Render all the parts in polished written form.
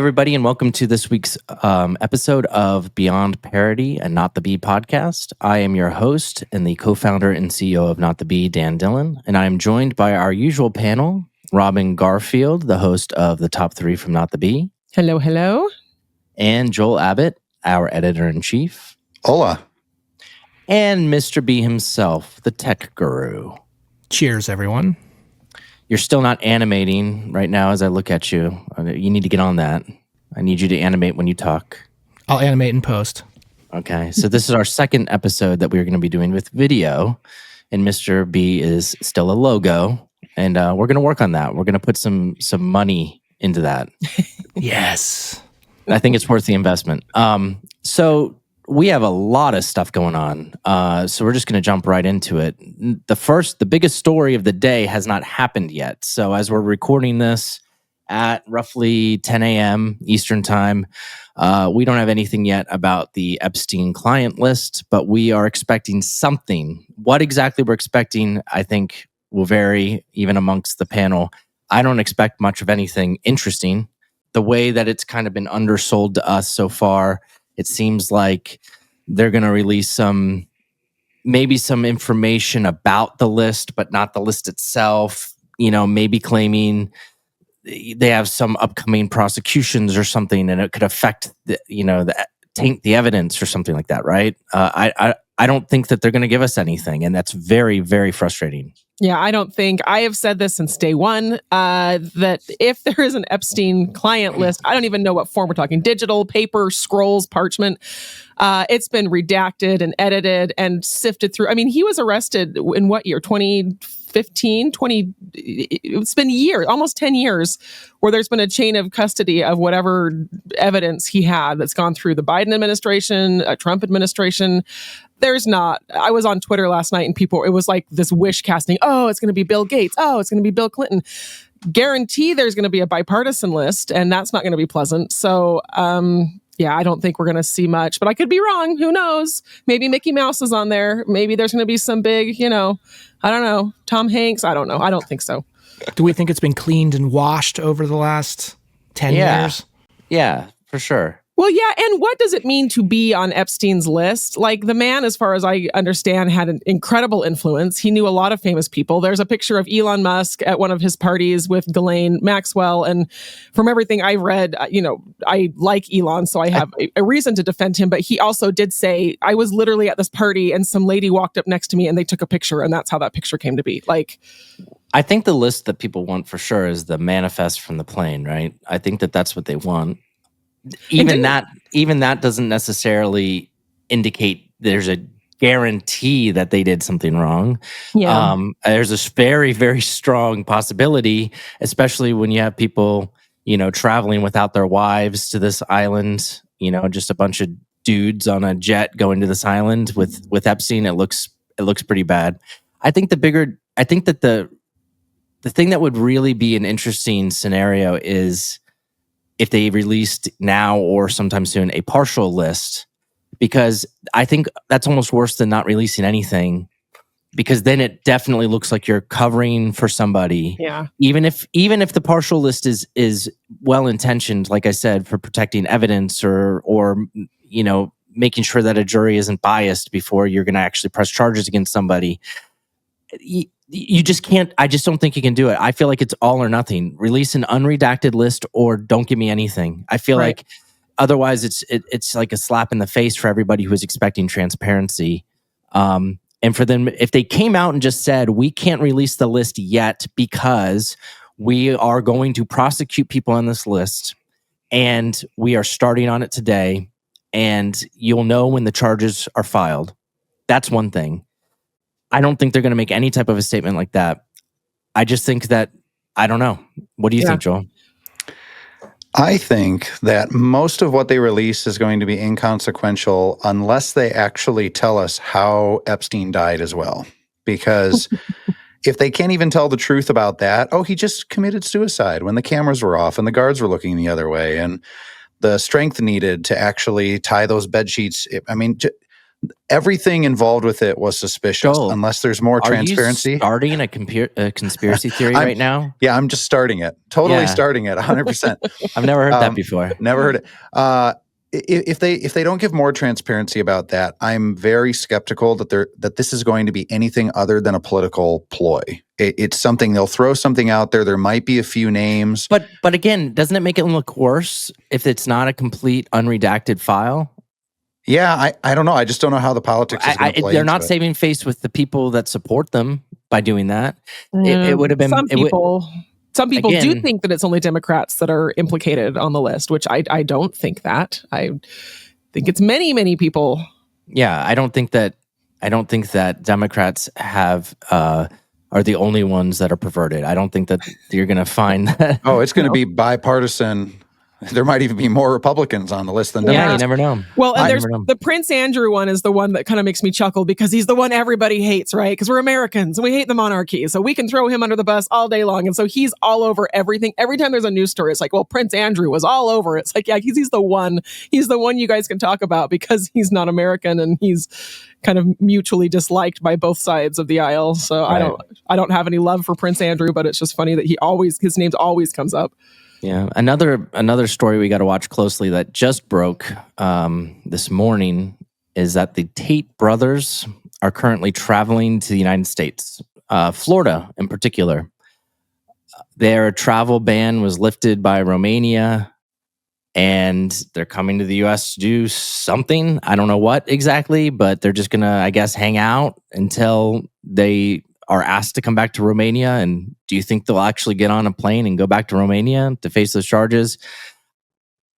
everybody, and welcome to this week's episode of Beyond Parody and Not the Bee podcast. I am your host and the co-founder and CEO of Not the Bee, Dan Dillon, and I am joined by our usual panel, Robin Garfield, the host of the Top 3 from Not the Bee. Hello, hello. And Joel Abbott, our editor-in-chief. Hola. And Mr. B himself, the tech guru. Cheers, everyone. You're still not animating right now as I look at you. You need to get on that. I need you to animate when you talk. I'll animate in post. Okay, so this is our second episode that we're going to be doing with video, and Mr. B is still a logo, and we're going to work on that. We're going to put some money into that. Yes. I think it's worth the investment. So we have a lot of stuff going on, so we're just going to jump right into it. The biggest story of the day has not happened yet. So as we're recording this at roughly 10 a.m. Eastern time, we don't have anything yet about the Epstein client list, but we are expecting something. What exactly we're expecting, I think, will vary even amongst the panel. I don't expect much of anything interesting. The way that it's kind of been undersold to us so far, it seems like they're going to release maybe some information about the list, but not the list itself. You know, maybe claiming they have some upcoming prosecutions or something, and it could affect taint the evidence or something like that, right? I don't think that they're going to give us anything, and that's very, very frustrating. Yeah, I have said this since day one, that if there is an Epstein client list, I don't even know what form we're talking, digital, paper, scrolls, parchment. It's been redacted and edited and sifted through. I mean, he was arrested in what year? 2015, it's been years, almost 10 years, where there's been a chain of custody of whatever evidence he had that's gone through the Biden administration, Trump administration. There's not. I was on Twitter last night and it was like this wish casting. Oh, it's going to be Bill Gates. Oh, it's going to be Bill Clinton. Guarantee there's going to be a bipartisan list, and that's not going to be pleasant. So, yeah, I don't think we're going to see much, but I could be wrong. Who knows? Maybe Mickey Mouse is on there. Maybe there's going to be some big, I don't know, Tom Hanks. I don't know. I don't think so. Do we think it's been cleaned and washed over the last 10 years? Yeah, for sure. Well, yeah, and what does it mean to be on Epstein's list? Like, the man, as far as I understand, had an incredible influence. He knew a lot of famous people. There's a picture of Elon Musk at one of his parties with Ghislaine Maxwell, and from everything I read, I like Elon, so I have a reason to defend him, but he also did say, I was literally at this party, and some lady walked up next to me, and they took a picture, and that's how that picture came to be. Like, I think the list that people want for sure is the manifest from the plane, right? I think that that's what they want. Even that doesn't necessarily indicate there's a guarantee that they did something wrong. Yeah. There's a very, very strong possibility, especially when you have people, traveling without their wives to this island, just a bunch of dudes on a jet going to this island with Epstein. It looks pretty bad. I think that the thing that would really be an interesting scenario is if they released now or sometime soon a partial list, because I think that's almost worse than not releasing anything, because then it definitely looks like you're covering for somebody. Yeah. Even if the partial list is well intentioned, like I said, for protecting evidence or making sure that a jury isn't biased before you're going to actually press charges against somebody. You just can't. I just don't think you can do it. I feel like it's all or nothing. Release an unredacted list or don't give me anything. I feel like otherwise it's like a slap in the face for everybody who is expecting transparency. And for them, if they came out and just said, we can't release the list yet because we are going to prosecute people on this list and we are starting on it today and you'll know when the charges are filed. That's one thing. I don't think they're going to make any type of a statement like that. I just think that, I don't know. What do you think, Joel? I think that most of what they release is going to be inconsequential unless they actually tell us how Epstein died as well. Because if they can't even tell the truth about that, he just committed suicide when the cameras were off and the guards were looking the other way, and the strength needed to actually tie those bed sheets. everything involved with it was suspicious. Joel, unless there's more are transparency. you starting a conspiracy theory right now? Yeah, I'm just starting it. Totally Yeah. starting it, 100%. I've never heard that before. Never heard it. If they don't give more transparency about that, I'm very skeptical that this is going to be anything other than a political ploy. It's something they'll throw something out there. There might be a few names, but again, doesn't it make it look worse if it's not a complete unredacted file? Yeah, I don't know. I just don't know how the politics is going to play. They're not saving face with the people that support them by doing that. It would have been some people. Some people again, do think that it's only Democrats that are implicated on the list, which I don't think that. I think it's many, many people. Yeah, I don't think that Democrats are the only ones that are perverted. I don't think that you're going to find that. Oh, it's going to be bipartisan. There might even be more Republicans on the list than Yeah, Democrats. you never know. Well, and there's the Prince Andrew one is the one that kind of makes me chuckle because he's the one everybody hates, right? Because we're Americans and we hate the monarchy. So we can throw him under the bus all day long. And so he's all over everything. Every time there's a news story, it's like, well, Prince Andrew was all over. It's like, yeah, he's the one. He's the one you guys can talk about because he's not American and he's kind of mutually disliked by both sides of the aisle. So right. I don't have any love for Prince Andrew, but it's just funny that his name always comes up. Yeah, another story we got to watch closely that just broke this morning is that the Tate Brothers are currently traveling to the United States, Florida in particular. Their travel ban was lifted by Romania, and they're coming to the U.S. to do something. I don't know what exactly, but they're just gonna, I guess, hang out until they are asked to come back to Romania. And do you think they'll actually get on a plane and go back to Romania to face those charges?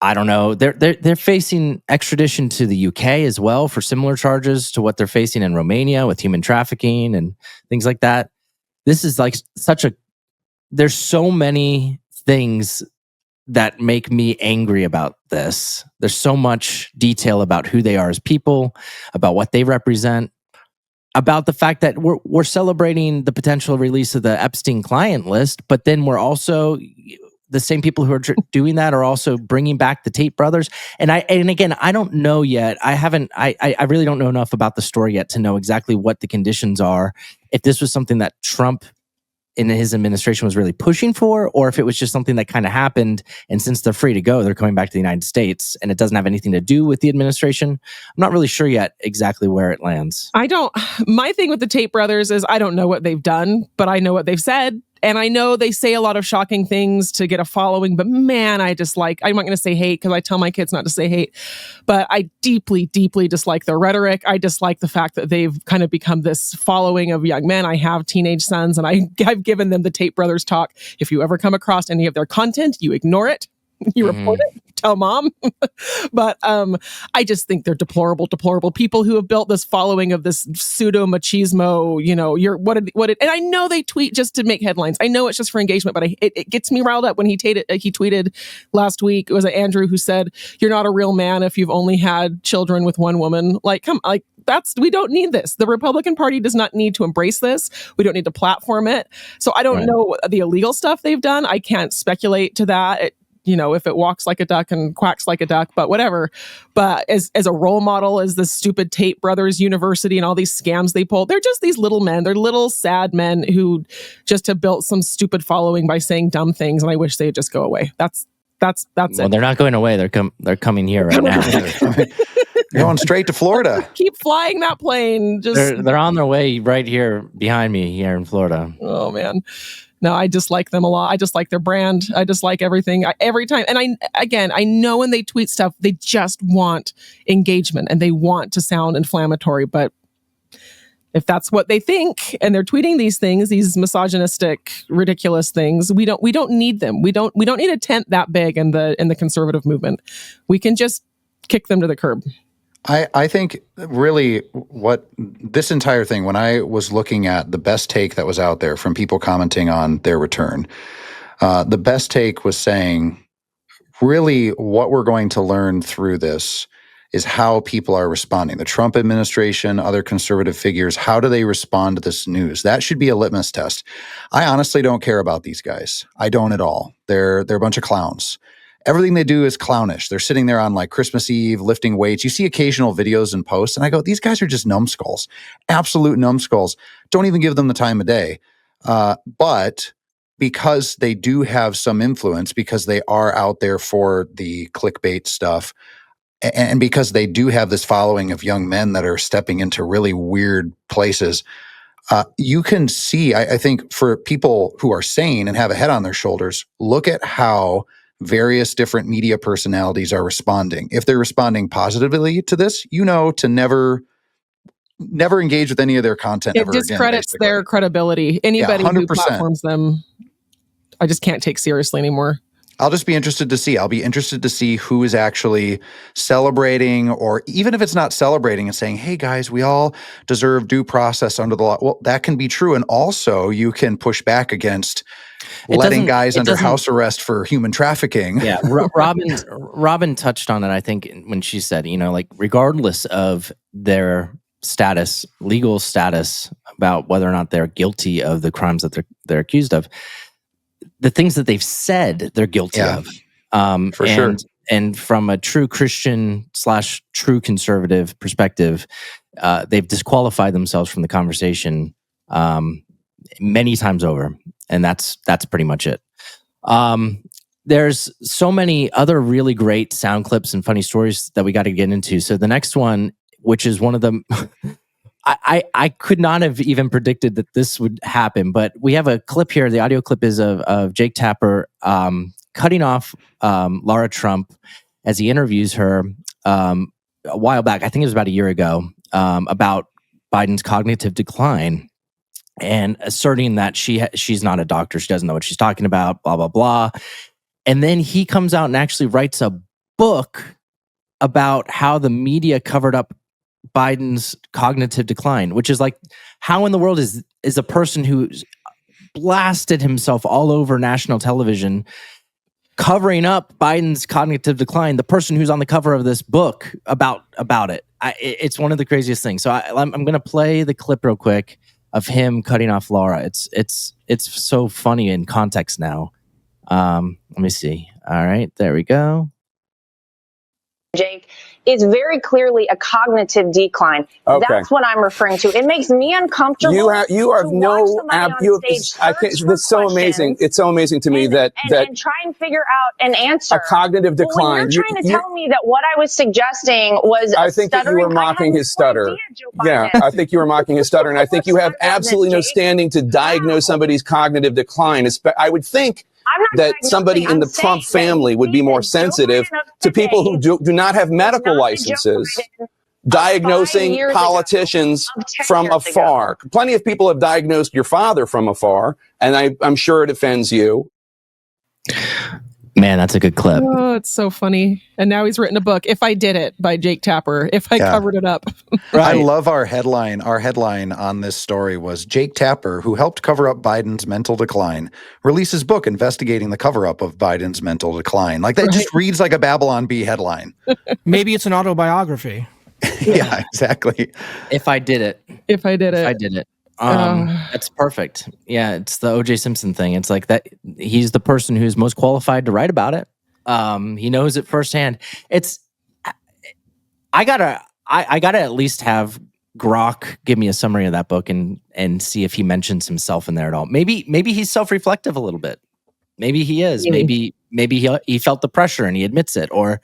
I don't know. They're facing extradition to the UK as well for similar charges to what they're facing in Romania with human trafficking and things like that. This is like there's so many things that make me angry about this. There's so much detail about who they are as people, about what they represent, about the fact that we're celebrating the potential release of the Epstein client list, but then we're also the same people who are doing that are also bringing back the Tate Brothers. And again, I don't know yet. I really don't know enough about the story yet to know exactly what the conditions are. If this was something that Trump in his administration was really pushing for, or if it was just something that kind of happened, and since they're free to go, they're coming back to the United States, and it doesn't have anything to do with the administration. I'm not really sure yet exactly where it lands. My thing with the Tate Brothers is I don't know what they've done, but I know what they've said. And I know they say a lot of shocking things to get a following, but man, I'm not going to say hate because I tell my kids not to say hate, but I deeply, deeply dislike their rhetoric. I dislike the fact that they've kind of become this following of young men. I have teenage sons and I've given them the Tate Brothers talk. If you ever come across any of their content, you ignore it. You report it, tell mom. But I just think they're deplorable people who have built this following of this pseudo machismo, and I know they tweet just to make headlines. I know it's just for engagement, but it gets me riled up when he tweeted last week. It was Andrew who said, "You're not a real man if you've only had children with one woman." We don't need this. The Republican Party does not need to embrace this. We don't need to platform it. So I don't know the illegal stuff they've done. I can't speculate to that. If it walks like a duck and quacks like a duck, but whatever. But as a role model, as the stupid Tate Brothers University and all these scams they pull, they're just these little men. They're little sad men who just have built some stupid following by saying dumb things. And I wish they'd just go away. That's it. Well, they're not going away. They're coming here right now. Going straight to Florida. Keep flying that plane. They're on their way right here behind me here in Florida. Oh man. No, I dislike them a lot. I dislike their brand. I dislike everything. Every time. And I know when they tweet stuff, they just want engagement and they want to sound inflammatory. But if that's what they think and they're tweeting these things, these misogynistic, ridiculous things, we don't need them. We don't need a tent that big in the conservative movement. We can just kick them to the curb. I think really what this entire thing, when I was looking at the best take that was out there from people commenting on their return, the best take was saying, really what we're going to learn through this is how people are responding. The Trump administration, other conservative figures, how do they respond to this news? That should be a litmus test. I honestly don't care about these guys. I don't at all. They're a bunch of clowns. everything they do is clownish. They're sitting there on like Christmas Eve lifting weights. You see occasional videos and posts, and I go, these guys are just numbskulls, absolute numbskulls. Don't even give them the time of day. But because they do have some influence, because they are out there for the clickbait stuff, and because they do have this following of young men that are stepping into really weird places, you can see, I think, for people who are sane and have a head on their shoulders, look at how various different media personalities are responding. If they're responding positively to this, to never engage with any of their content It ever again. discredits Basically. their credibility. Anybody who 100%. platforms them, I just can't take seriously anymore. I'll just be interested to see. I'll be interested to see who is actually celebrating, or even if it's not celebrating and saying, hey guys, we all deserve due process under the law. Well, that can be true. And also you can push back against letting guys under house arrest for human trafficking. Yeah. Robin touched on it, I think, when she said, like, regardless of their status, legal status, about whether or not they're guilty of the crimes that they're accused of, the things that they've said they're guilty of. For sure. And from a true Christian / true conservative perspective, they've disqualified themselves from the conversation many times over. And that's pretty much it. There's so many other really great sound clips and funny stories that we got to get into. So the next one, which is one of them... I could not have even predicted that this would happen, but we have a clip here. The audio clip is of Jake Tapper cutting off Laura Trump as he interviews her a while back. I think it was about a year ago, about Biden's cognitive decline, and asserting that she's not a doctor. She doesn't know what she's talking about, blah, blah, blah. And then he comes out and actually writes a book about how the media covered up Biden's cognitive decline, which is like, how in the world is a person who's blasted himself all over national television covering up Biden's cognitive decline, the person who's on the cover of this book about it? It's one of the craziest things. So I'm going to play the clip real quick of him cutting off Laura. It's so funny in context now. Let me see. All right, there we go. Jake, is very clearly a cognitive decline. Okay. That's what I'm referring to. It makes me uncomfortable. You have no that's so amazing. It's so amazing to me and that try and figure out an answer. A cognitive decline. Well, when you're trying to tell me that what I was suggesting was I think that you were mocking his stutter. Yeah, I think you were mocking his stutter, and I think you have absolutely no standing to diagnose somebody's cognitive decline. I would think that somebody in the Trump family would be more sensitive to people who do not have medical licenses diagnosing politicians from afar. Plenty of people have diagnosed your father from afar, and I'm sure it offends you. Man, that's a good clip. Oh, it's so funny. And now he's written a book, If I Did It, by Jake Tapper. If I covered it up. Right. I love our headline. Our headline on this story was Jake Tapper, who helped cover up Biden's mental decline, releases book investigating the cover-up of Biden's mental decline. Like, that just reads like a Babylon Bee headline. Maybe it's an autobiography. Yeah, exactly. If I did it. If I did it. If I did it. That's perfect. Yeah, it's the O.J. Simpson thing. It's like that. He's the person who's most qualified to write about it. He knows it firsthand. I gotta at least have Grok give me a summary of that book and see if he mentions himself in there at all. Maybe he's self-reflective a little bit. Maybe he is. Maybe he felt the pressure and he admits it, or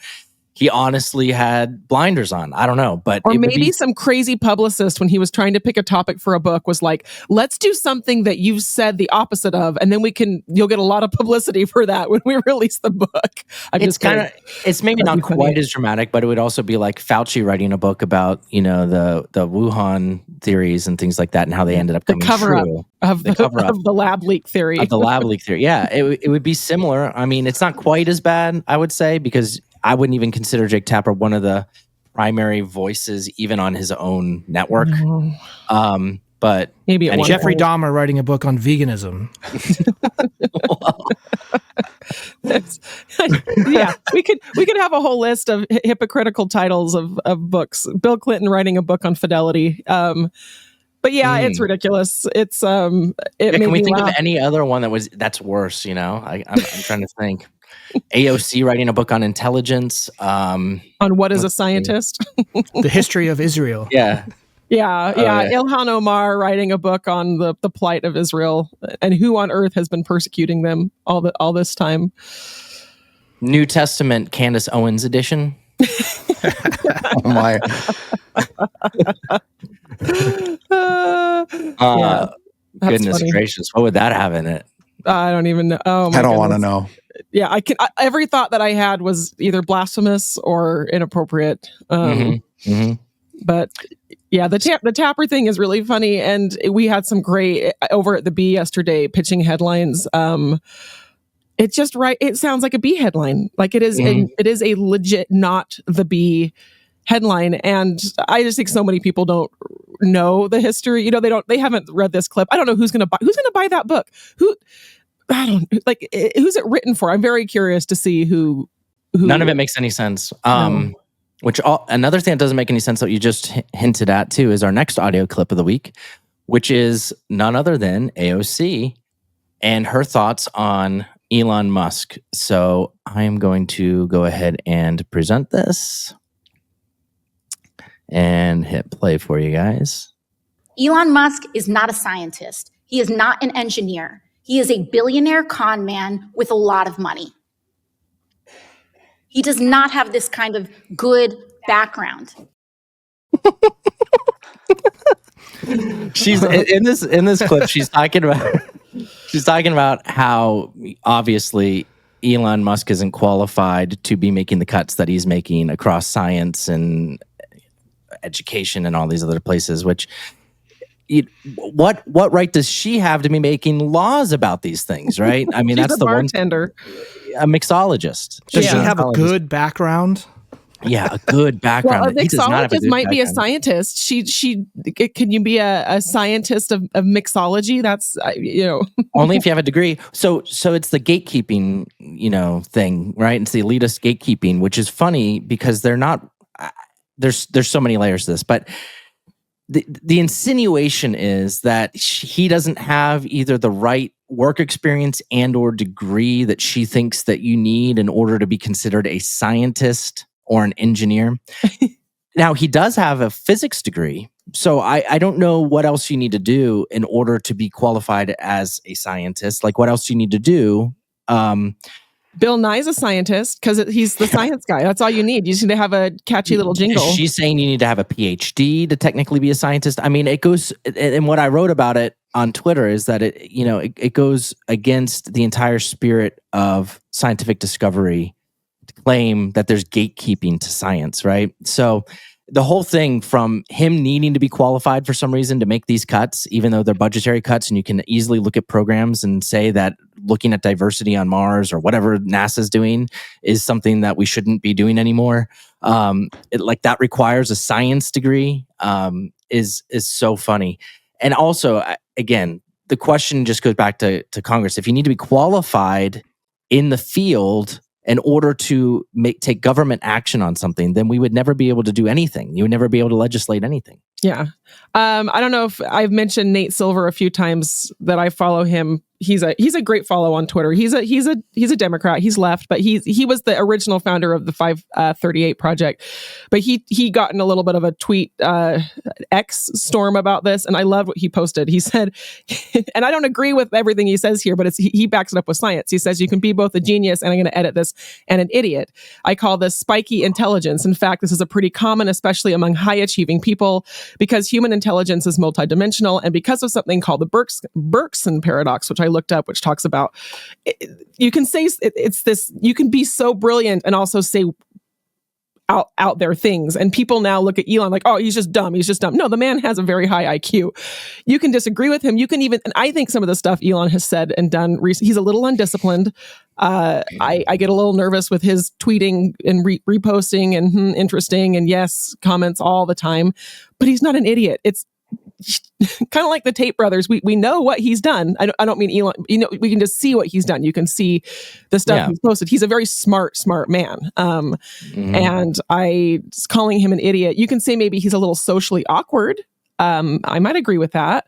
he honestly had blinders on. I don't know. But or maybe some crazy publicist, when he was trying to pick a topic for a book, was like, let's do something that you've said the opposite of, and then you'll get a lot of publicity for that when we release the book. It's maybe not quite as dramatic, but it would also be like Fauci writing a book about, the Wuhan theories and things like that, and how they ended up coming true. Of the lab leak theory. Of the lab leak theory. Yeah, it would be similar. I mean, it's not quite as bad, I would say, because I wouldn't even consider Jake Tapper one of the primary voices, even on his own network. But maybe Jeffrey Dahmer writing a book on veganism. Yeah, we could have a whole list of hypocritical titles of books. Bill Clinton writing a book on fidelity. But yeah, it's ridiculous. It's can we think of any other one that's worse? I'm trying to think. AOC writing a book on intelligence. On what is a scientist? The history of Israel. Yeah. Yeah. Ilhan Omar writing a book on the plight of Israel and who on earth has been persecuting them all this time. New Testament Candace Owens edition. Oh my. Goodness funny. gracious. What would that have in it? I don't even know. Oh, my I don't want to goodness. know. Yeah, every thought that I had was either blasphemous or inappropriate. But yeah, the Tapper thing is really funny, and we had some great over at the Bee yesterday pitching headlines. It's just right. It sounds like a Bee headline. Like it is. It is a legit, not the Bee headline. And I just think so many people don't know the history. They haven't read this clip. I don't know who's going to buy that book. Who's it written for? I'm very curious to see who. None of it makes any sense. No. Another thing that doesn't make any sense that you just hinted at too is our next audio clip of the week, which is none other than AOC and her thoughts on Elon Musk. So I am going to go ahead and present this and hit play for you guys. Elon Musk is not a scientist. He is not an engineer. He is a billionaire con man with a lot of money. He does not have this kind of good background. She's in this clip. She's talking about how obviously Elon Musk isn't qualified to be making the cuts that he's making across science and education and all these other places. Which, what right does she have to be making laws about these things? Right? I mean, that's the bartender. A mixologist. Does she have a good background? Yeah, a good background. Well, a mixologist might be a scientist. Can you be a scientist of mixology? That's only if you have a degree. So it's the gatekeeping, thing, right? It's the elitist gatekeeping, which is funny because they're not. There's so many layers to this, but the insinuation is that he doesn't have either the right work experience and or degree that she thinks that you need in order to be considered a scientist or an engineer. Now, he does have a physics degree, so I don't know what else you need to do in order to be qualified as a scientist. Like, what else do you need to do? Bill Nye's a scientist because he's the science guy. That's all you need. You just need to have a catchy little jingle. She's saying you need to have a PhD to technically be a scientist. I mean, it goes, and what I wrote about it on Twitter is that it goes against the entire spirit of scientific discovery to claim that there's gatekeeping to science, right? So the whole thing from him needing to be qualified for some reason to make these cuts, even though they're budgetary cuts, and you can easily look at programs and say that looking at diversity on Mars or whatever NASA's doing is something that we shouldn't be doing anymore. That requires a science degree is so funny. And also, again, the question just goes back to Congress. If you need to be qualified in the field in order to take government action on something, then we would never be able to do anything. You would never be able to legislate anything. Yeah. I don't know if I've mentioned Nate Silver a few times that I follow him. He's a great follow on Twitter. He's a Democrat. He's left, but he was the original founder of the 538 Project. But he got in a little bit of a tweet X storm about this, and I loved what he posted. He said, and I don't agree with everything he says here, but he backs it up with science. He says you can be both a genius, and I'm going to edit this, and an idiot. I call this spiky intelligence. In fact, this is a pretty common, especially among high achieving people, because human intelligence is multidimensional, and because of something called the Bergson paradox, which I looked up, which talks about you can say it's this, you can be so brilliant and also say out there things, and people now look at Elon like, oh, he's just dumb. No, the man has a very high IQ. You can disagree with him. You can even, and I think some of the stuff Elon has said and done recently, he's a little undisciplined. I get a little nervous with his tweeting and reposting and interesting and yes comments all the time, but he's not an idiot. It's kind of like the Tate Brothers. We know what he's done. I don't mean Elon. We can just see what he's done. You can see the stuff he's posted. He's a very smart man. And calling him an idiot, you can say maybe he's a little socially awkward. I might agree with that,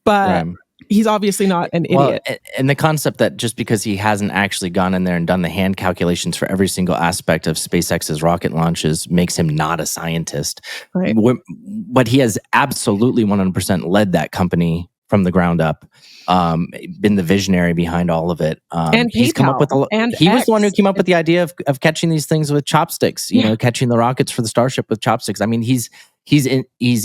but he's obviously not an Well, idiot. and the concept that just because he hasn't actually gone in there and done the hand calculations for every single aspect of SpaceX's rocket launches makes him not a scientist. Right. But he has absolutely 100% led that company from the ground up. Been the visionary behind all of it. And he's come up with he was the one who came up with the idea of catching these things with chopsticks. You know, catching the rockets for the Starship with chopsticks. I mean, he's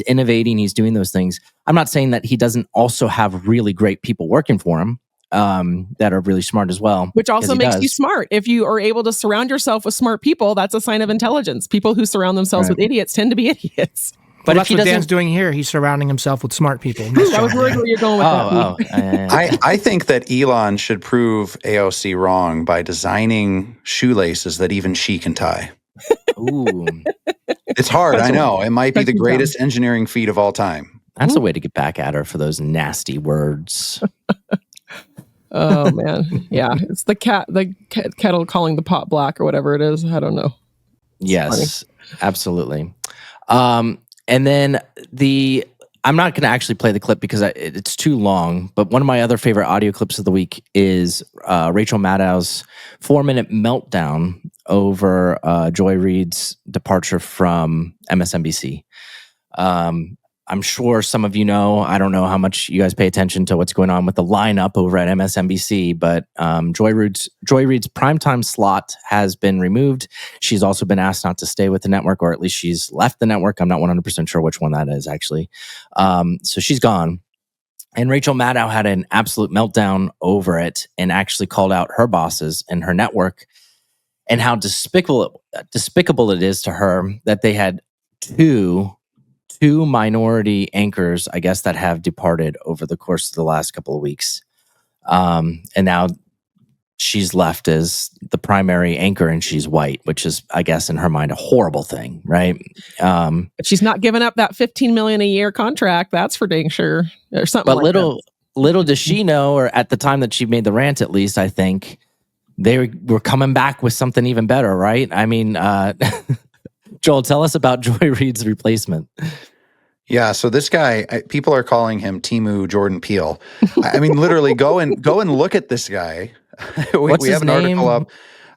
innovating. He's doing those things. I'm not saying that he doesn't also have really great people working for him that are really smart as well. Which also makes you smart. If you are able to surround yourself with smart people, that's a sign of intelligence. People who surround themselves with idiots tend to be idiots. But that's what Dan's doing here. He's surrounding himself with smart people. I was worried where you're going with that. I think that Elon should prove AOC wrong by designing shoelaces that even she can tie. Ooh. It's hard, I know. It might be the greatest engineering feat of all time. That's a way to get back at her for those nasty words. Oh, man. Yeah. It's the kettle calling the pot black or whatever it is. I don't know. Yes, absolutely. And then I'm not going to actually play the clip because it's too long, but one of my other favorite audio clips of the week is Rachel Maddow's 4-minute meltdown over Joy Reid's departure from MSNBC. I'm sure some of you know, I don't know how much you guys pay attention to what's going on with the lineup over at MSNBC, but Joy Reid's primetime slot has been removed. She's also been asked not to stay with the network, or at least she's left the network. I'm not 100% sure which one that is, actually. So she's gone. And Rachel Maddow had an absolute meltdown over it and actually called out her bosses and her network and how despicable it is to her that they had two minority anchors, I guess, that have departed over the course of the last couple of weeks. And now she's left as the primary anchor and she's white, which is, I guess, in her mind, a horrible thing, right? But she's not giving up that $15 million a year contract. That's for dang sure. Or something. But little does she know, or at the time that she made the rant, at least, I think, they were coming back with something even better, right? I mean, Joel, tell us about Joy Reid's replacement. Yeah, so this guy, people are calling him Timu Jordan Peele. I mean, literally, go and look at this guy. What's we his have an name? article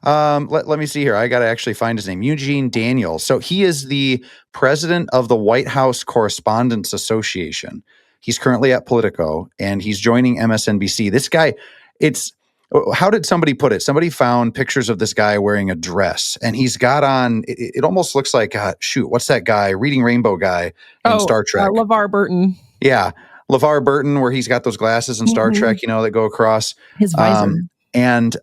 up. Let me see here. I got to actually find his name. Eugene Daniels. So he is the president of the White House Correspondents Association. He's currently at Politico, and he's joining MSNBC. This guy, how did somebody put it? Somebody found pictures of this guy wearing a dress, and he's got on, it almost looks like, what's that guy? Reading Rainbow guy in Star Trek. LeVar Burton. Yeah. LeVar Burton, where he's got those glasses in Star Trek, that go across. His visor. And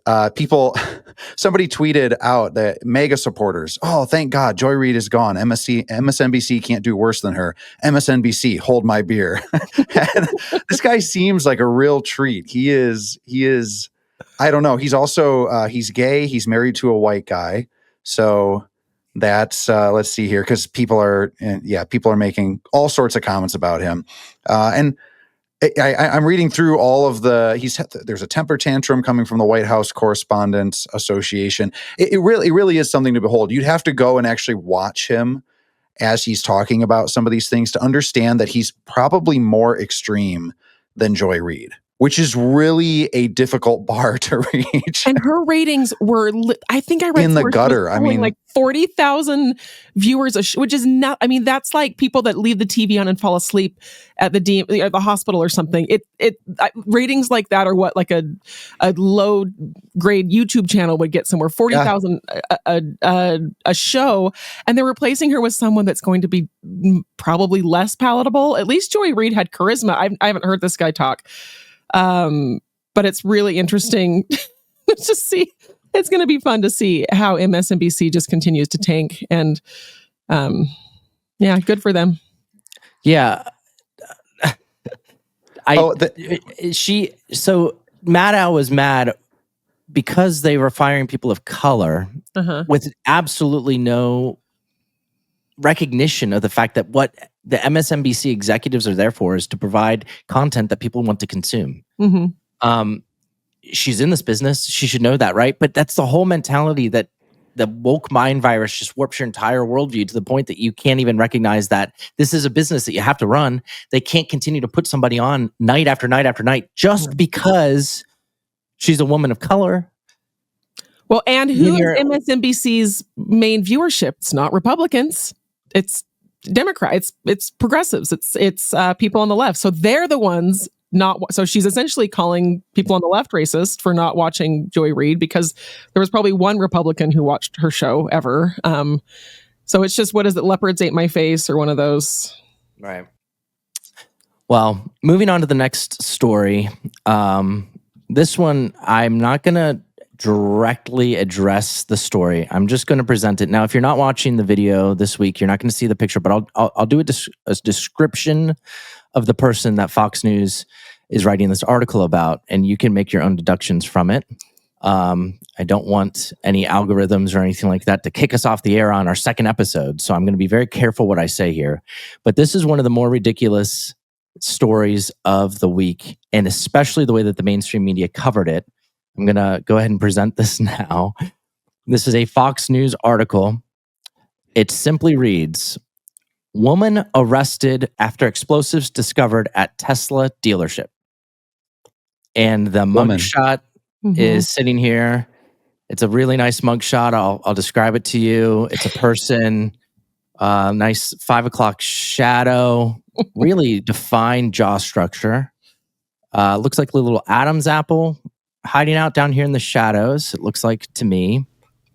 somebody tweeted out that mega supporters, oh, thank God, Joy Reid is gone. MSNBC can't do worse than her. MSNBC, hold my beer. And this guy seems like a real treat. He is, I don't know. He's also, he's gay. He's married to a white guy. So that's, let's see here. Cause people are making all sorts of comments about him. And I'm reading through all of there's a temper tantrum coming from the White House Correspondents Association. It really is something to behold. You'd have to go and actually watch him as he's talking about some of these things to understand that he's probably more extreme than Joy Reid, which is really a difficult bar to reach. And her ratings were, I think I read in the gutter. I mean, like 40,000 viewers, which is not, I mean, that's like people that leave the TV on and fall asleep at the hospital or something. Ratings like that are what like a low grade YouTube channel would get somewhere. 40,000 a show, and they're replacing her with someone that's going to be probably less palatable. At least Joy Reid had charisma. I haven't heard this guy talk. But it's really interesting to see. It's going to be fun to see how MSNBC just continues to tank, and good for them. Yeah. So Maddow was mad because they were firing people of color with absolutely no recognition of the fact that what the MSNBC executives are there for is to provide content that people want to consume. She's in this business. She should know that, right? But that's the whole mentality that the woke mind virus just warps your entire worldview to the point that you can't even recognize that this is a business that you have to run. They can't continue to put somebody on night after night after night just because she's a woman of color. Well, and who is MSNBC's main viewership? It's not Republicans. It's Democrats. It's progressives. It's people on the left. So they're the ones not. So she's essentially calling people on the left racist for not watching Joy Reid, because there was probably one Republican who watched her show ever. So it's just, what is it? Leopards ate my face, or one of those. Right. Well, moving on to the next story. This one, I'm not going to directly address the story. I'm just going to present it. Now, if you're not watching the video this week, you're not going to see the picture, but I'll do a description of the person that Fox News is writing this article about, and you can make your own deductions from it. I don't want any algorithms or anything like that to kick us off the air on our second episode, so I'm going to be very careful what I say here. But this is one of the more ridiculous stories of the week, and especially the way that the mainstream media covered it. I'm going to go ahead and present this now. This is a Fox News article. It simply reads, "Woman arrested after explosives discovered at Tesla dealership." And the mugshot is sitting here. It's a really nice mugshot. I'll describe it to you. It's a person, nice 5 o'clock shadow, really defined jaw structure. Looks like a little Adam's apple hiding out down here in the shadows, it looks like to me.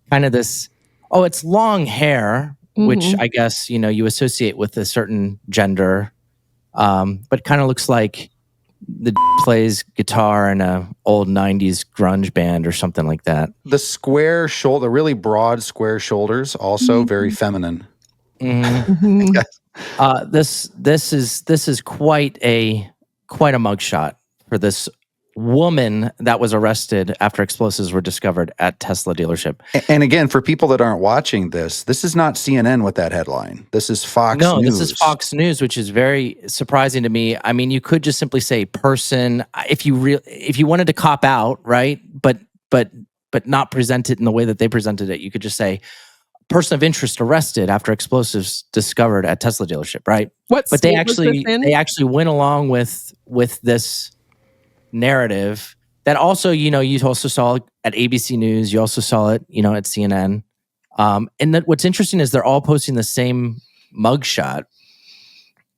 Kind of this, it's long hair, which I guess, you associate with a certain gender. But kind of looks like the plays guitar in a old 90s grunge band or something like that. The square shoulder, really broad square shoulders, also very feminine. Yes. This is quite a mugshot for this woman that was arrested after explosives were discovered at Tesla dealership. And again, for people that aren't watching this is not CNN with that headline. This is Fox News. No, this is Fox News, which is very surprising to me. I mean, you could just simply say person if you wanted to cop out, right? But not present it in the way that they presented it. You could just say person of interest arrested after explosives discovered at Tesla dealership, right? But they actually went along with this narrative that also, you also saw at ABC News, you also saw it, at CNN. And that what's interesting is they're all posting the same mugshot.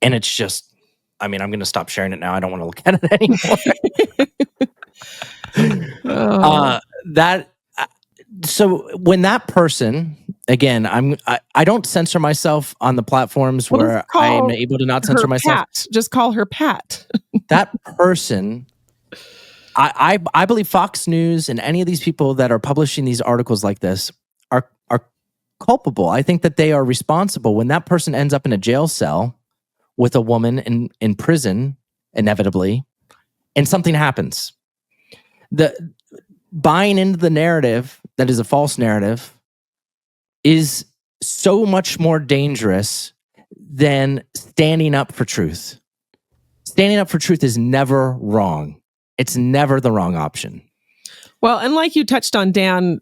And it's just, I'm going to stop sharing it now. I don't want to look at it anymore. So when that person, again, I don't censor myself on the platforms where I'm able to not censor myself. Pat. Just call her Pat. That person, I believe Fox News and any of these people that are publishing these articles like this are culpable. I think that they are responsible when that person ends up in a jail cell with a woman in prison, inevitably, and something happens. The buying into the narrative that is a false narrative is so much more dangerous than standing up for truth. Standing up for truth is never wrong. It's never the wrong option. Well, and like you touched on, Dan,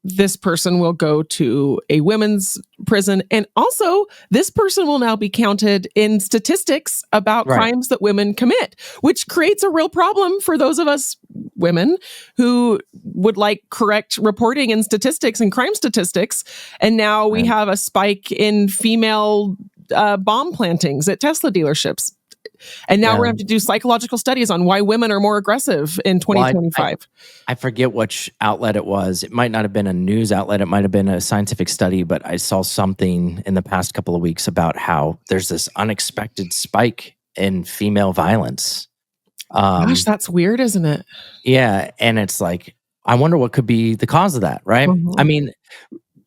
this person will go to a women's prison. And also, this person will now be counted in statistics about crimes that women commit, which creates a real problem for those of us women who would like correct reporting and statistics and crime statistics. And now we have a spike in female bomb plantings at Tesla dealerships. And now we're going to have to do psychological studies on why women are more aggressive in 2025. I forget which outlet it was. It might not have been a news outlet. It might have been a scientific study, but I saw something in the past couple of weeks about how there's this unexpected spike in female violence. Gosh, that's weird, isn't it? Yeah. And it's like, I wonder what could be the cause of that, right? I mean,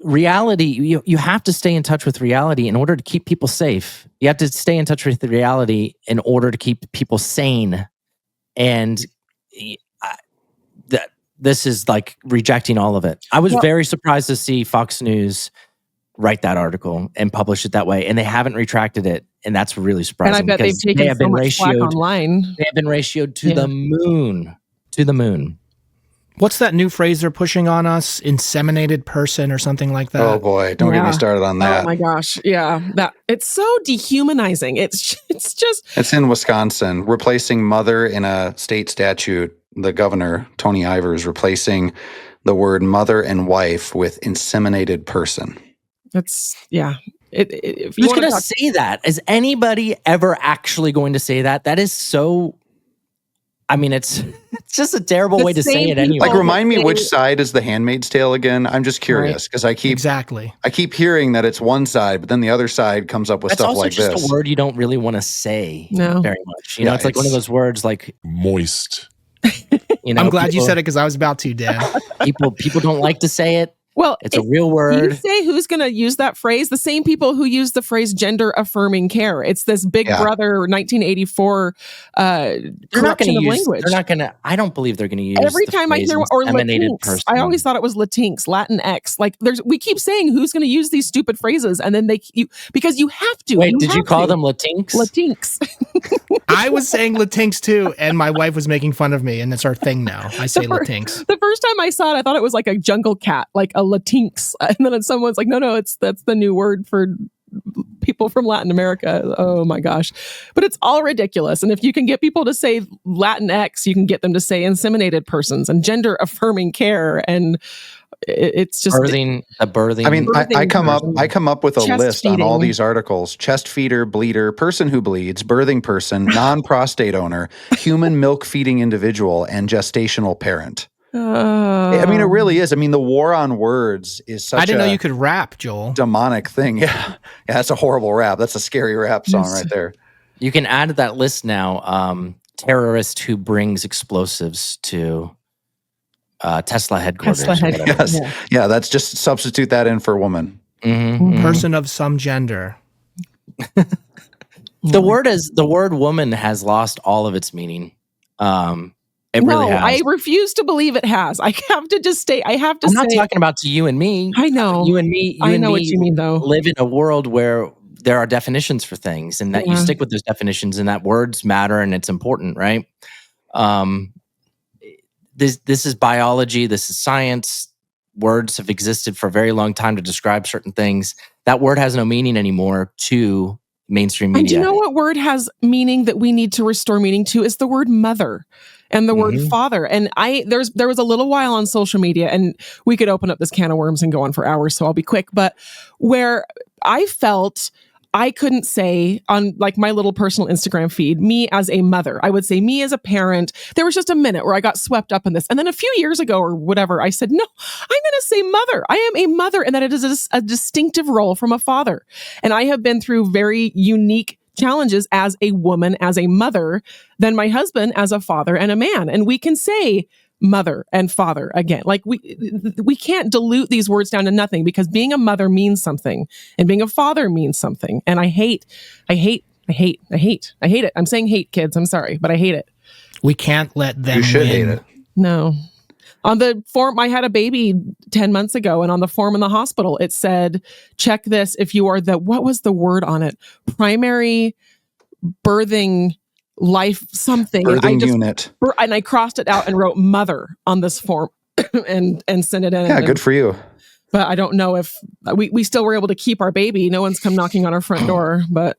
reality, you have to stay in touch with reality in order to keep people safe. You have to stay in touch with the reality in order to keep people sane. And this is like rejecting all of it. I was very surprised to see Fox News write that article and publish it that way, and they haven't retracted it, and that's really surprising. And I bet they've taken so much slack online. They have been ratioed to the moon. To the moon. What's that new phrase they're pushing on us? Inseminated person or something like that. Oh boy, don't get me started on that. Oh my gosh, yeah, that it's so dehumanizing. It's just. It's in Wisconsin, replacing mother in a state statute. The governor, Tony Ivers, replacing the word mother and wife with inseminated person. That's Who's going to say that? Is anybody ever actually going to say that? That is so. I mean, it's just a terrible way to say it anyway. Like, remind me which side is the Handmaid's Tale again? I'm just curious because I keep hearing that it's one side, but then the other side comes up with stuff like this. That's also just a word you don't really want to say very much. You know, it's like one of those words like moist. You know, I'm glad you said it because I was about to, Dan. People don't like to say it. Well, it's a real word. You say who's going to use that phrase? The same people who use the phrase gender affirming care. It's this Big Brother 1984 corruption of language. They're not going to. I don't believe they're going to use every time I hear or Latinx. Person. I always thought it was Latinx, Latinx. Like we keep saying who's going to use these stupid phrases, and then because you have to. Wait, did you call them Latinx? Latinx. I was saying Latinx too, and my wife was making fun of me, and it's our thing now. I say Latinx. The first time I saw it, I thought it was like a jungle cat, like a Latinx, and then someone's like, no, that's the new word for people from Latin America. Oh my gosh. But it's all ridiculous. And if you can get people to say Latinx, you can get them to say inseminated persons and gender affirming care. And it's just birthing. I mean, I come up with a list on all these articles: chest feeder, bleeder, person who bleeds, birthing person, non-prostate owner, human milk feeding individual, and gestational parent. I mean, it really is. I mean, the war on words is such I didn't know you could rap, Joel. Demonic thing. Yeah, that's a horrible rap. That's a scary rap song right there. You can add to that list now, terrorist who brings explosives to Tesla headquarters. Yes. Yeah, that's just substitute that in for woman. Mm-hmm. Person of some gender. The word woman has lost all of its meaning. It really has. I refuse to believe it has. I have to just stay. I'm not talking about to you and me. I know. You and me. I know what you mean, though. Live in a world where there are definitions for things, and that you stick with those definitions, and that words matter, and it's important, right? This is biology. This is science. Words have existed for a very long time to describe certain things. That word has no meaning anymore to mainstream media. And do you know what word has meaning that we need to restore meaning to? Is the word mother and the word father. And there was a little while on social media, and we could open up this can of worms and go on for hours, so I'll be quick, but where I felt I couldn't say on like my little personal Instagram feed, me as a mother. I would say me as a parent. There was just a minute where I got swept up in this. And then a few years ago or whatever, I said, no, I'm going to say mother. I am a mother, and that it is a distinctive role from a father. And I have been through very unique challenges as a woman, as a mother, than my husband as a father and a man. And we can say mother and father again. Like we can't dilute these words down to nothing, because being a mother means something and being a father means something. And I hate it. I'm saying hate, kids. I'm sorry, but I hate it. We can't let them You should win. hate it. No. On the form, I had a baby 10 months ago, and on the form in the hospital, it said, check this if you are what was the word on it? Primary birthing life something. Birthing unit. And I crossed it out and wrote mother on this form and sent it in. Yeah, good for you. But I don't know if we still were able to keep our baby. No one's come knocking on our front door, but.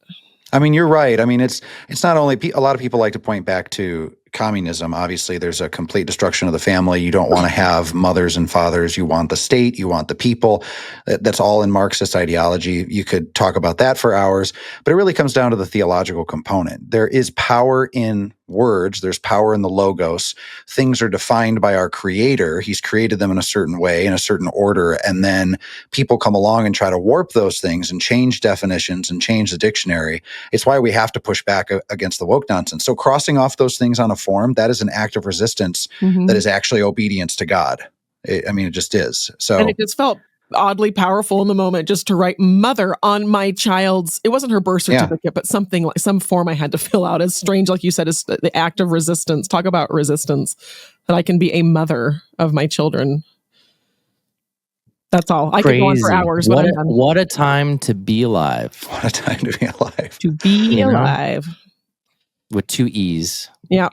I mean, you're right. I mean, it's not only a lot of people like to point back to communism. Obviously, there's a complete destruction of the family. You don't want to have mothers and fathers. You want the state. You want the people. That's all in Marxist ideology. You could talk about that for hours, but it really comes down to the theological component. There is power in words. There's power in the logos. Things are defined by our creator. He's created them in a certain way, in a certain order. And then people come along and try to warp those things and change definitions and change the dictionary. It's why we have to push back against the woke nonsense. So crossing off those things on a form, that is an act of resistance that is actually obedience to God. It just is. So, and it just felt oddly powerful in the moment just to write mother on my child's, it wasn't her birth certificate, but something like some form I had to fill out. As strange, like you said, is the act of resistance. Talk about resistance, that I can be a mother of my children. That's all. I could go on for hours. What a time to be alive. What a time to be alive. To be alive. With two E's. Yeah.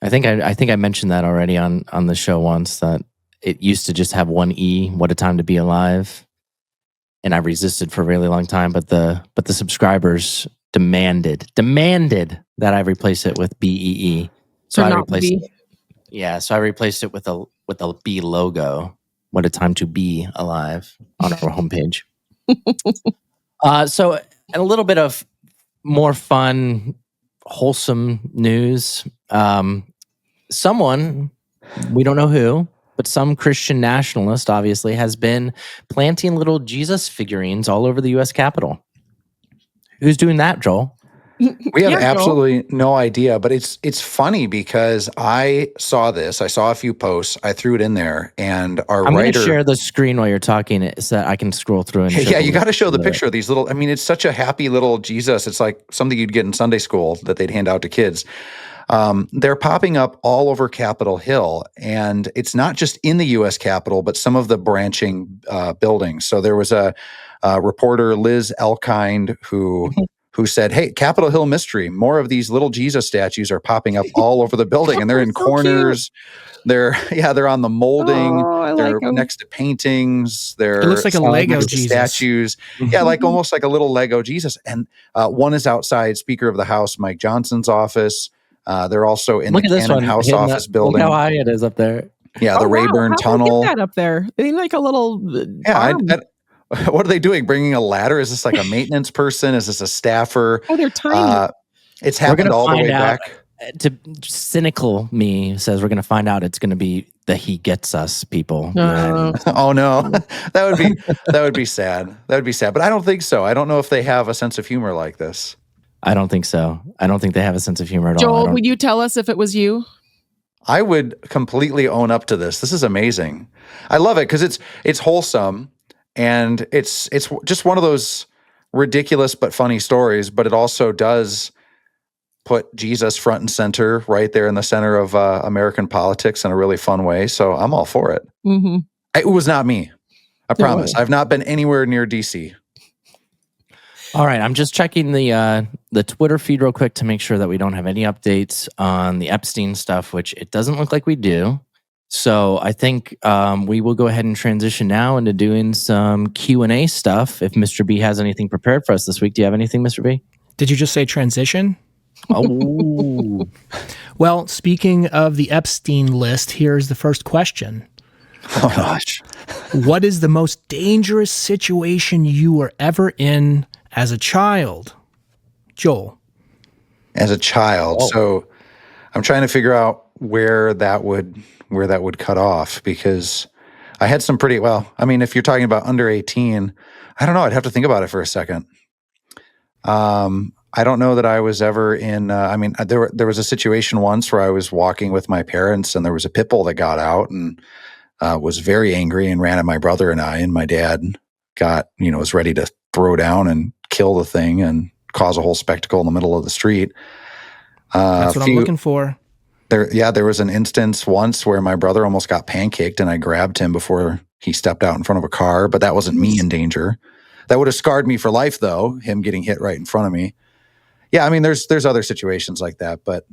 I think I mentioned that already on the show once, that it used to just have one E, what a time to be alive. And I resisted for a really long time, but the subscribers demanded that I replace it with BEE. So I replaced it. Yeah, so I replaced it with a B logo. What a time to be alive on our homepage. So a little bit of more fun, wholesome news. Someone, we don't know who, but some Christian nationalist obviously has been planting little Jesus figurines all over the U.S. Capitol. Who's doing that, Joel? We have absolutely no idea, but it's funny because I saw this. I saw a few posts. I threw it in there, and I'm going to share the screen while you're talking so that I can scroll through. And yeah, you got to show the picture of these little. I mean, it's such a happy little Jesus. It's like something you'd get in Sunday school that they'd hand out to kids. They're popping up all over Capitol Hill, and it's not just in the U.S. Capitol, but some of the branching buildings. So there was a reporter, Liz Elkind, who said, "Hey, Capitol Hill mystery. More of these little Jesus statues are popping up all over the building, and they're in corners. Cute. They're on the molding. They're next to paintings. It looks like a Lego Jesus. Statues. Yeah, like almost like a little Lego Jesus. And one is outside Speaker of the House Mike Johnson's office. They're also in the Cannon House office building. Look how high it is up there. Yeah, the Rayburn Tunnel. How did they get that up there? They need like a little. Yeah, what are they doing? Bringing a ladder? Is this like a maintenance person? Is this a staffer? Oh, they're tiny. It's happened all the way back. To cynical me says we're going to find out it's going to be the He Gets Us people. Oh no, that would be sad. That would be sad. But I don't think so. I don't know if they have a sense of humor like this. I don't think so. I don't think they have a sense of humor at all. Joel, would you tell us if it was you? I would completely own up to this. This is amazing. I love it because it's wholesome. And it's just one of those ridiculous but funny stories, but it also does put Jesus front and center right there in the center of American politics in a really fun way. So I'm all for it. Mm-hmm. It was not me. I promise. I've not been anywhere near DC. All right. I'm just checking the Twitter feed real quick to make sure that we don't have any updates on the Epstein stuff, which it doesn't look like we do. So I think we will go ahead and transition now into doing some Q&A stuff. If Mr. B has anything prepared for us this week. Do you have anything, Mr. B? Did you just say transition? Oh. Well, speaking of the Epstein list, here's the first question. Oh, gosh. What is the most dangerous situation you were ever in as a child? Joel. As a child. So I'm trying to figure out where that would cut off, because I had some pretty, if you're talking about under 18, I don't know. I'd have to think about it for a second. I don't know that I was ever in, there was a situation once where I was walking with my parents and there was a pit bull that got out and was very angry and ran at my brother and I, and my dad was ready to throw down and kill the thing and cause a whole spectacle in the middle of the street. That's what I'm looking for. There was an instance once where my brother almost got pancaked and I grabbed him before he stepped out in front of a car, but that wasn't me in danger. That would have scarred me for life, though, him getting hit right in front of me. Yeah, there's other situations like that, but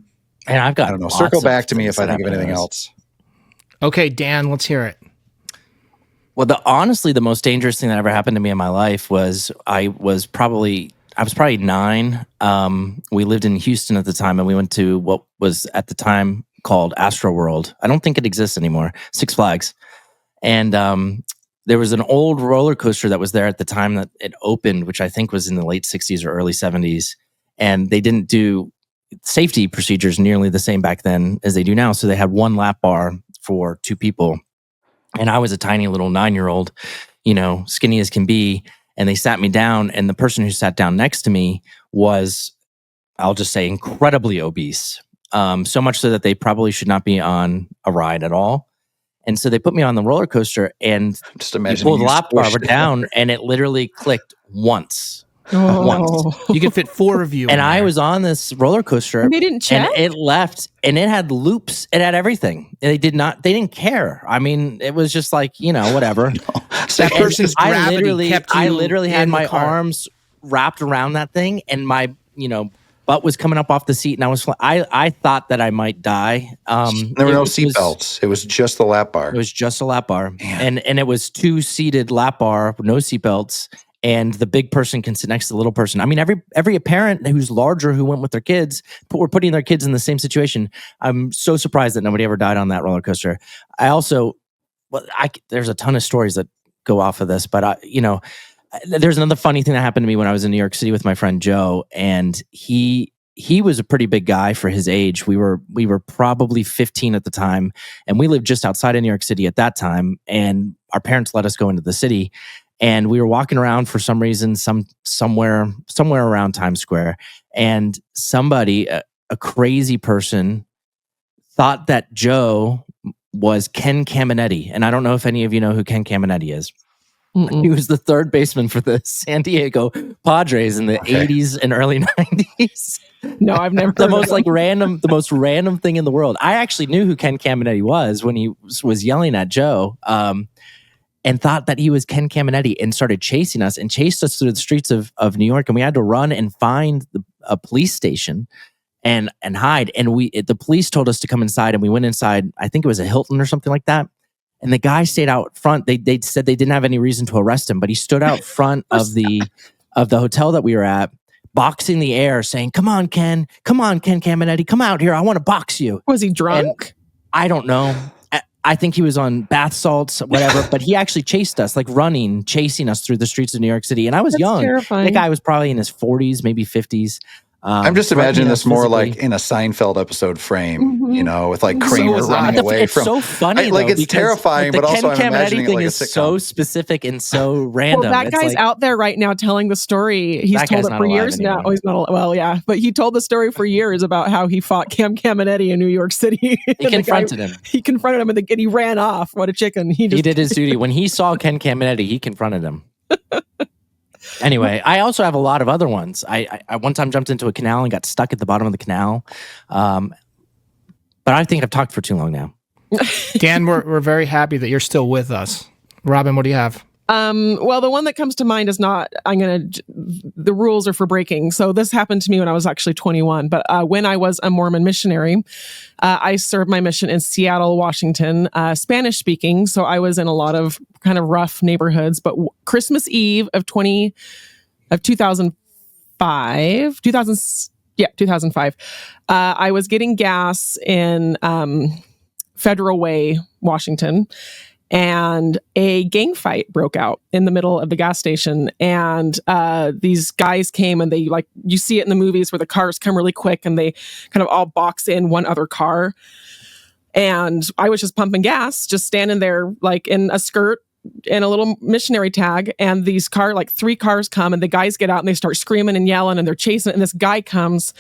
I don't know. Circle back to me if I think of anything else. Okay, Dan, let's hear it. Well, honestly, the most dangerous thing that ever happened to me in my life was I was probably 9. We lived in Houston at the time, and we went to what was at the time called Astro World. I don't think it exists anymore. Six Flags. And there was an old roller coaster that was there at the time that it opened, which I think was in the late 60s or early 70s. And they didn't do safety procedures nearly the same back then as they do now. So they had one lap bar for 2 people. And I was a tiny little 9-year-old, skinny as can be. And they sat me down, and the person who sat down next to me was, I'll just say, incredibly obese. So much so that they probably should not be on a ride at all. And so they put me on the roller coaster, and just imagine pulled the lap bar down, and it literally clicked once. Once. You could fit 4 of you. And I was on this roller coaster. And they didn't check? And it left, and it had loops. It had everything. They didn't care. It was just like, whatever. That person's gravity kept you I literally had in my the car. arms wrapped around that thing, and my, butt was coming up off the seat, and I thought that I might die. There were no seatbelts. It was just the lap bar. It was just a lap bar, and it was 2-seated lap bar with no seatbelts, and the big person can sit next to the little person. I mean, every parent who's larger who went with their kids were putting their kids in the same situation. I'm so surprised that nobody ever died on that roller coaster. There's a ton of stories that go off of this, but there's another funny thing that happened to me when I was in New York City with my friend Joe, and he was a pretty big guy for his age. We were probably 15 at the time, and we lived just outside of New York City at that time, and our parents let us go into the city, and we were walking around for some reason, somewhere around Times Square, and somebody, a crazy person, thought that Joe was Ken Caminetti, and I don't know if any of you know who Ken Caminetti is. Mm-mm. He was the third baseman for the San Diego Padres in the 80s and early 90s. No, I've never the most random thing in the world. I actually knew who Ken Caminetti was when he was yelling at Joe, and thought that he was Ken Caminetti, and started chasing us and chased us through the streets of New York, and we had to run and find a police station and hide. And the police told us to come inside, and we went inside. I think it was a Hilton or something like that. And the guy stayed out front. They said they didn't have any reason to arrest him, but he stood out front of the hotel that we were at, boxing the air, saying, come on, Ken Caminetti, come out here. I want to box you. Was he drunk? And I don't know. I think he was on bath salts, whatever, but he actually chased us, like chasing us through the streets of New York City. And I was young. Terrifying. The guy was probably in his 40s, maybe 50s. I'm just imagining this more like in a Seinfeld episode frame, with like Kramer running away from. It's so funny, it's terrifying, but also I'm imagining it like a sitcom. So specific and so random. Well, that guy's out there right now telling the story. He's told it for years now. Oh, he's not. Well, yeah, but he told the story for years about how he fought Ken Caminetti in New York City. He confronted him. He confronted him, and he ran off. What a chicken! He did his duty when he saw Ken Caminetti. He confronted him. Anyway, I also have a lot of other ones. I one time jumped into a canal and got stuck at the bottom of the canal. But I think I've talked for too long now. Dan, we're very happy that you're still with us. Robin, what do you have? Well, the one that comes to mind is not, the rules are for breaking. So this happened to me when I was actually 21. But when I was a Mormon missionary, I served my mission in Seattle, Washington, Spanish speaking. So I was in a lot of kind of rough neighborhoods. But Christmas Eve of 2005, I was getting gas in Federal Way, Washington. And a gang fight broke out in the middle of the gas station. And these guys came, and they, like, you see it in the movies where the cars come really quick and they kind of all box in one other car. And I was just pumping gas, just standing there like in a skirt and a little missionary tag. And these 3 cars come, and the guys get out and they start screaming and yelling, and they're chasing. And this guy comes,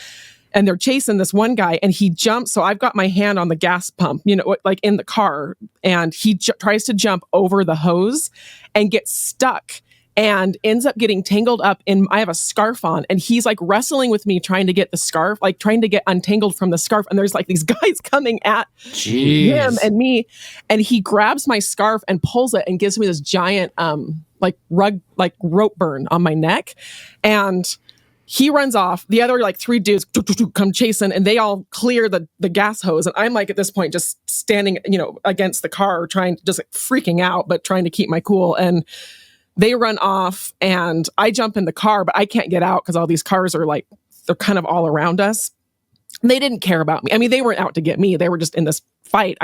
and they're chasing this one guy, and he jumps. So I've got my hand on the gas pump, like in the car, and he tries to jump over the hose and gets stuck and ends up getting tangled up in, I have a scarf on, and he's like wrestling with me, trying to get the scarf, like trying to get untangled from the scarf. And there's like these guys coming at him and me, and he grabs my scarf and pulls it and gives me this giant, rope burn on my neck. And he runs off. The other 3 dudes come chasing, and they all clear the gas hose. And I'm like, at this point, just standing, against the car, trying, just like freaking out, but trying to keep my cool. And they run off, and I jump in the car, but I can't get out because all these cars are they're kind of all around us. They didn't care about me. I mean, they weren't out to get me. They were just in this fight.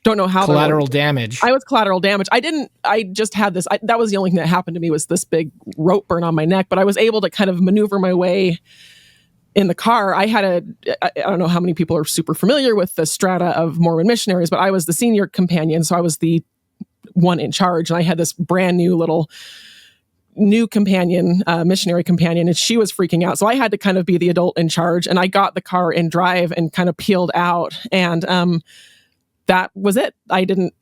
Don't know how. Collateral damage. I was collateral damage. I just had this. That was the only thing that happened to me, was this big rope burn on my neck. But I was able to kind of maneuver my way in the car. I don't know how many people are super familiar with the strata of Mormon missionaries, but I was the senior companion. So I was the one in charge. And I had this brand new companion, missionary companion, and she was freaking out. So I had to kind of be the adult in charge, and I got the car in drive and kind of peeled out. And that was it. I didn't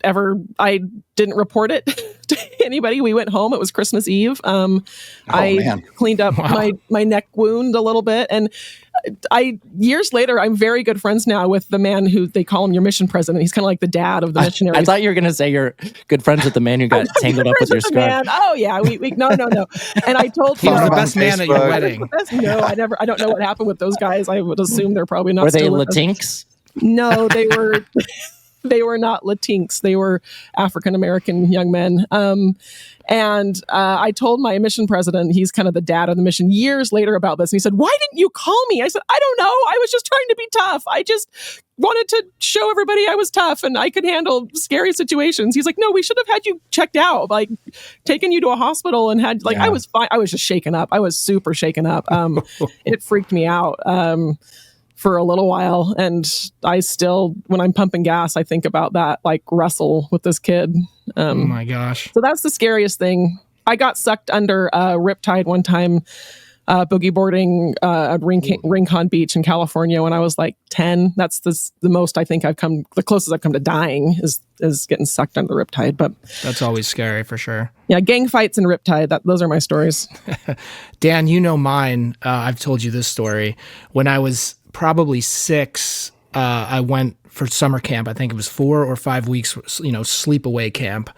report it to anybody. We went home. It was Christmas Eve. I cleaned up my neck wound a little bit. And years later, I'm very good friends now with the man who they call him your mission president. He's kind of like the dad of the missionaries. I thought you were going to say you're good friends with the man who got tangled up with your scarf. Oh yeah. We no. And I told he was the best man at your wedding. No, I don't know what happened with those guys. I would assume they're probably not. Were they Latinx? No, they were. They were not Latinx. They were African-American young men. And I told my mission president, he's kind of the dad of the mission, years later about this. And he said, "Why didn't you call me?" I said, "I don't know. I was just trying to be tough. I just wanted to show everybody I was tough and I could handle scary situations." He's like, "No, we should have had you checked out, like taken you to a hospital and had I was fine. I was just shaken up. I was super shaken up. It freaked me out. For a little while. And I still, when I'm pumping gas, I think about that, like wrestle with this kid. Oh my gosh. So that's the scariest thing. I got sucked under a riptide one time, boogie boarding at Rincon Beach in California when I was like 10. That's the most I think the closest I've come to dying is getting sucked under the riptide. But that's always scary for sure. Yeah, gang fights and riptide. Those are my stories. Dan, you know mine. I've told you this story. When I was probably 6, I went for summer camp. I think it was 4 or 5 weeks, sleepaway camp.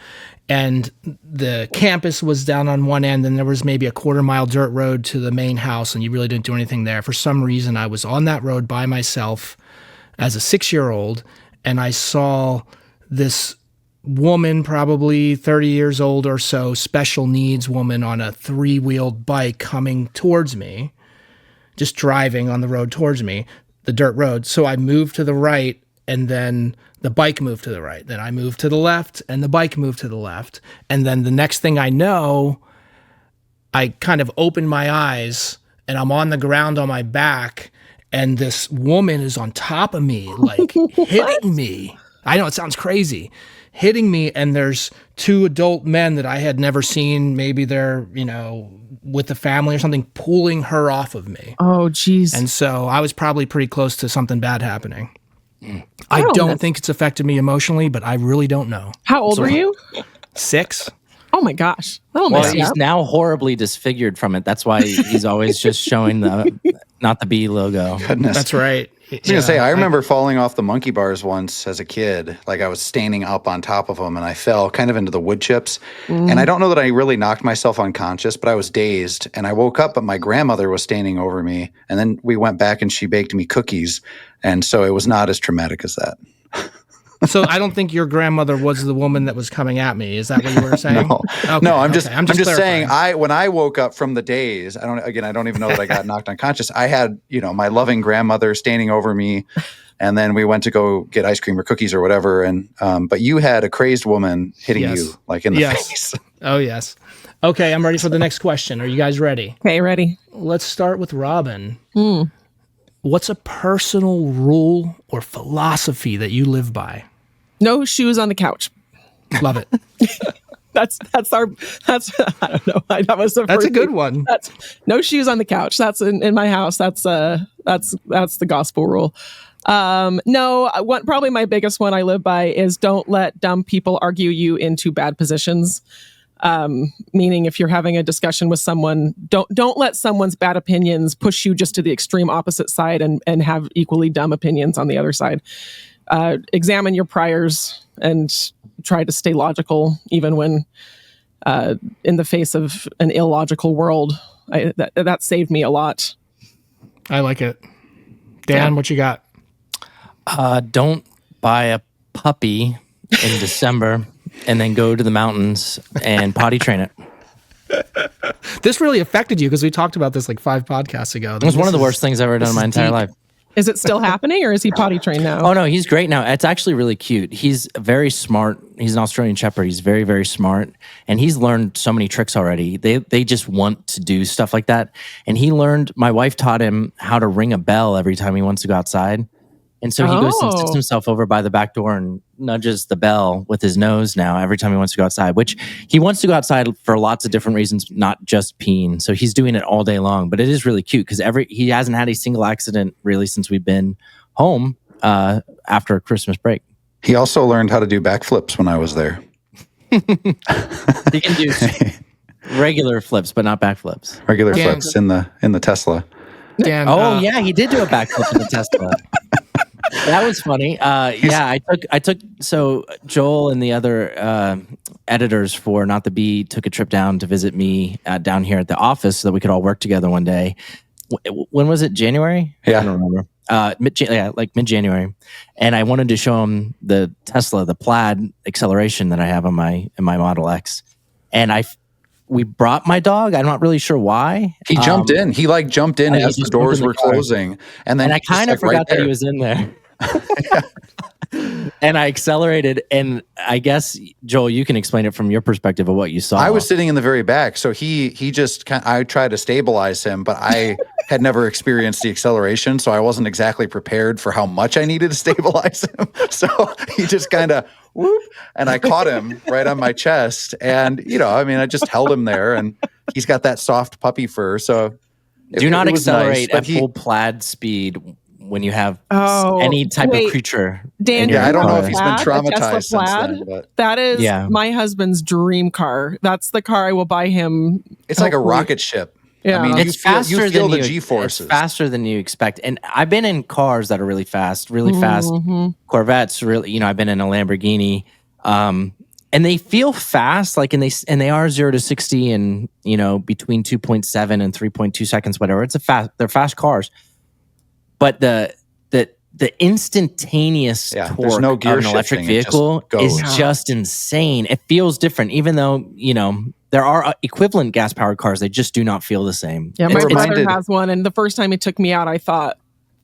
And the campus was down on one end, and there was maybe a 1/4-mile dirt road to the main house, and you really didn't do anything there. For some reason, I was on that road by myself as a 6-year-old, and I saw this woman, probably 30 years old or so, special needs woman on a 3-wheeled bike coming towards me, just driving on the road towards me, the dirt road. So I moved to the right, and then the bike moved to the right. Then I moved to the left, and the bike moved to the left. And then the next thing I know, I kind of open my eyes, and I'm on the ground on my back, and this woman is on top of me, like hitting me. I know it sounds crazy. Hitting me, and there's 2 adult men that I had never seen. Maybe they're, with the family or something, pulling her off of me. Oh, geez. And so I was probably pretty close to something bad happening. I don't think it's affected me emotionally, but I really don't know. How old were you? 6. Oh my gosh. He's now horribly disfigured from it. That's why he's always just showing not the B logo. Goodness. That's right. I was going to say, I remember falling off the monkey bars once as a kid. Like I was standing up on top of them and I fell kind of into the wood chips. And I don't know that I really knocked myself unconscious, but I was dazed. And I woke up, but my grandmother was standing over me. And then we went back and she baked me cookies. And so it was not as traumatic as that. So I don't think your grandmother was the woman that was coming at me. Is that what you were saying? No, okay, no. I'm just clarifying. saying. When I woke up from the daze, I don't even know that I got knocked unconscious. I had, my loving grandmother standing over me, and then we went to go get ice cream or cookies or whatever. And but you had a crazed woman hitting you like in the face. Oh yes. Okay, I'm ready for the next question. Are you guys ready? Okay, ready. Let's start with Robin. What's a personal rule or philosophy that you live by? No shoes on the couch. Love it. That's I don't know. That was that's a good one. That's no shoes on the couch. That's in my house. That's the gospel rule. Probably my biggest one I live by is don't let dumb people argue you into bad positions. Meaning if you're having a discussion with someone, don't let someone's bad opinions push you just to the extreme opposite side and have equally dumb opinions on the other side. Examine your priors and try to stay logical, even when in the face of an illogical world. That saved me a lot. I like it. Dan, what you got? Don't buy a puppy in December and then go to the mountains and potty train it. This really affected you because we talked about this like 5 podcasts ago. It was one of the worst things I've ever done in my entire life. Is it still happening, or is he potty trained now? Oh, no, he's great now. It's actually really cute. He's very smart. He's an Australian Shepherd. He's very, very smart. And he's learned so many tricks already. They just want to do stuff like that. And my wife taught him how to ring a bell every time he wants to go outside. And so he goes and sits himself over by the back door and nudges the bell with his nose now every time he wants to go outside, which he wants to go outside for lots of different reasons, not just peeing. So he's doing it all day long, but it is really cute because he hasn't had a single accident really since we've been home after Christmas break. He also learned how to do backflips when I was there. He can do regular flips, but not backflips. Regular flips in the Tesla. Dan, Yeah, he did do a backflip in the Tesla. That was funny. I took so Joel and the other editors for Not the Bee took a trip down to visit me down here at the office so that we could all work together one day. When was it? January? Yeah. I don't remember. Mid-January. And I wanted to show him the Tesla, the plaid acceleration that I have on in my Model X. And we brought my dog. I'm not really sure why. He jumped in. He jumped in as the doors were closing. And then I kind of forgot that he was in there. And I accelerated, and I guess, Joel, you can explain it from your perspective of what you saw. I was sitting in the very back, so he just I tried to stabilize him, but I had never experienced the acceleration, so I wasn't exactly prepared for how much I needed to stabilize him. So he just kind of whoop, and I caught him right on my chest, and I just held him there, and he's got that soft puppy fur, so do not accelerate nice, at full plaid speed when you have any type of creature. Dan, I don't know if he's been Plaid, traumatized since Plaid? then. But that is my husband's dream car. That's the car I will buy him. It's like a rocket ship. Yeah. I mean, it's faster you feel than the G-forces. It's faster than you expect. And I've been in cars that are really fast Corvettes. Really, I've been in a Lamborghini, and they feel fast. And they are 0 to 60 in between 2.7 and 3.2 seconds, whatever. They're fast cars. But the instantaneous torque no gear of an electric vehicle is just insane. It feels different, even though there are equivalent gas-powered cars. They just do not feel the same. Yeah, my brother has one, and the first time he took me out, I thought,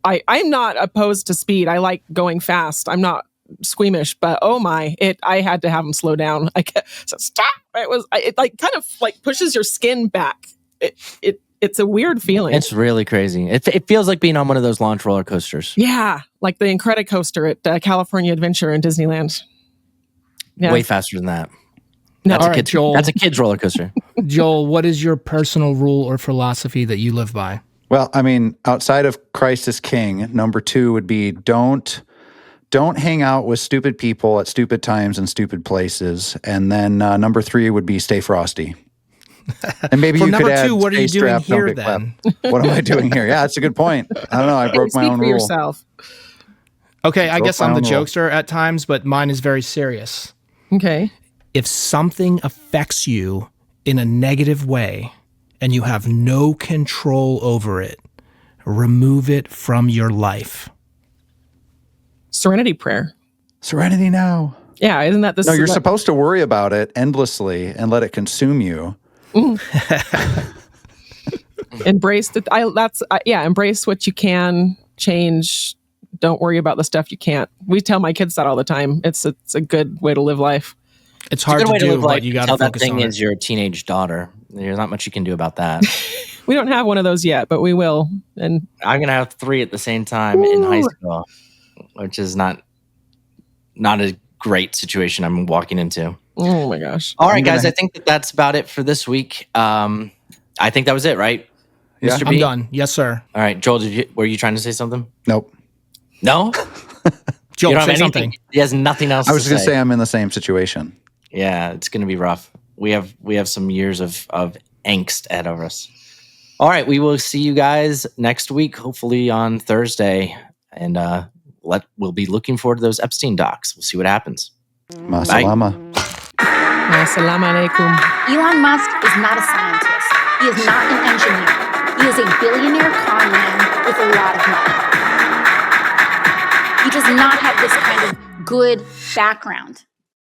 I'm not opposed to speed. I like going fast. I'm not squeamish, but I had to have him slow down. I said, stop. It kind of pushes your skin back. It's a weird feeling. It's really crazy. It feels like being on one of those launch roller coasters. Yeah, like the Incredicoaster at California Adventure in Disneyland. Yeah. Way faster than that. No, that's a kid's roller coaster. Joel, what is your personal rule or philosophy that you live by? Well, I mean, outside of Christ is King, number 2 would be don't hang out with stupid people at stupid times and stupid places. And then number 3 would be stay frosty. And maybe you could add, what are you doing here then? What am I doing here? Yeah, that's a good point. I don't know. I broke my own rule. Yourself. Okay, I guess I'm the jokester at times, but mine is very serious. Okay. If something affects you in a negative way and you have no control over it, remove it from your life. Serenity prayer. Serenity now. Yeah, isn't that the... No, you're supposed to worry about it endlessly and let it consume you. Embrace embrace what you can, change. Don't worry about the stuff you can't. We tell my kids that all the time. It's a good way to live life. It's hard to do, but you got to focus on it. That thing is your teenage daughter. There's not much you can do about that. We don't have one of those yet, but we will. And I'm gonna have 3 at the same time in high school, which is not a great situation I'm walking into. Oh my gosh! All right, guys, I think that's about it for this week. I think that was it, right? Yeah, Mr. B? I'm done. Yes, sir. All right, Joel, were you trying to say something? Nope. No. Joel, say something. He has nothing else. I was going to say I'm in the same situation. Yeah, it's going to be rough. We have some years of angst ahead of us. All right, we will see you guys next week, hopefully on Thursday, and we'll be looking forward to those Epstein docs. We'll see what happens. Masalama. Assalamu alaikum. Elon Musk is not a scientist. He is not an engineer. He is a billionaire con man with a lot of money. He does not have this kind of good background.